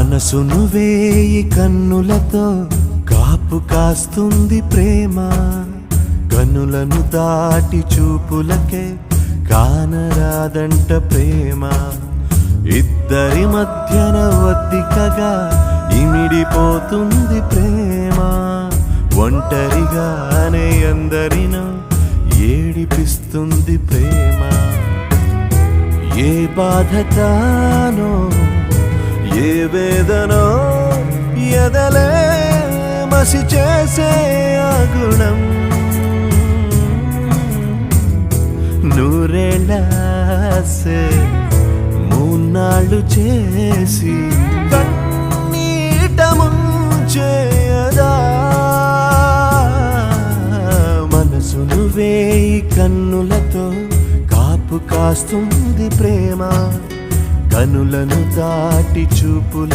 మనసును వేయి కన్నులతో కాపు కాస్తుంది ప్రేమ, కన్నులను దాటి చూపులకే కానరాదంట ప్రేమ. ఇద్దరి మధ్యన ఒద్దికగా ఇమిడిపోతుంది ప్రేమ, ఒంటరిగానే అందరినో ఏడిపిస్తుంది ప్రేమ. ఏ బాధ తానో ఏ వేదనో ఎదలే మసి చేసే ఆ గుణం, నూరేళ్ళాసే మూన్నాళ్ళు చేసి కన్నీట ముంచేయదా. మనసును వేయి కన్నులతో కాపు కాస్తుంది ప్రేమ, కనులను దాటి చూపుల